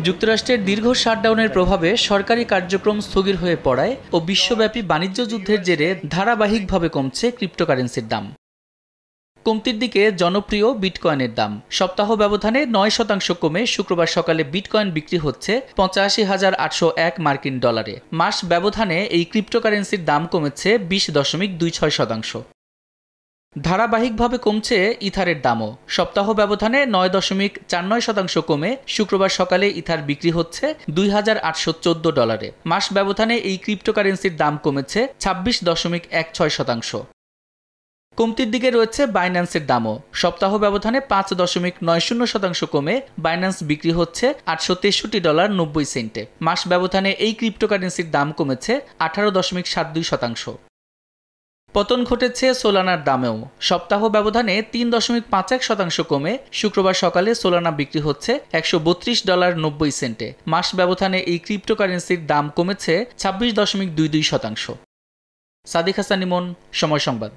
যুক্তরাষ্ট্রের দীর্ঘ শাটডাউনের প্রভাবে সরকারি কার্যক্রম স্থগিত হয়ে পড়ায় ও বিশ্বব্যাপী বাণিজ্য যুদ্ধের জেরে ধারাবাহিকভাবে কমছে ক্রিপ্টোকারেন্সির দাম। কমতির দিকে জনপ্রিয় বিটকয়েনের দাম সপ্তাহ ব্যবধানে ৯% কমে শুক্রবার সকালে বিটকয়েন বিক্রি হচ্ছে ৮৫,৮০১ মার্কিন ডলারে। মাস ব্যবধানে এই ক্রিপ্টোকারেন্সির দাম কমেছে ২০.২৬%। ধারাবাহিকভাবে কমছে ইথারের দামও সপ্তাহ ব্যবধানে ৯.৪৯% কমে শুক্রবার সকালে ইথার বিক্রি হচ্ছে ২,৮১৪ ডলারে। মাস ব্যবধানে এই ক্রিপ্টোকারেন্সির দাম কমেছে ২৬.১৬%। কমতির দিকে রয়েছে বাইন্যান্সের দামও সপ্তাহ ব্যবধানে ৫.৯০% কমে বাইন্যান্স বিক্রি হচ্ছে $৮৬৩.৯০। মাস ব্যবধানে এই ক্রিপ্টোকারেন্সির দাম কমেছে ১৮.৭২%। পতন ঘটেছে সোলানার দামেও সপ্তাহ ব্যবধানে ৩.৫১% কমে শুক্রবার সকালে সোলানা বিক্রি হচ্ছে $১৩২.৯০। মাস ব্যবধানে এই ক্রিপ্টোকারেন্সির দাম কমেছে ২৬.২২%। সাদিক হাসান ইমন, সময় সংবাদ।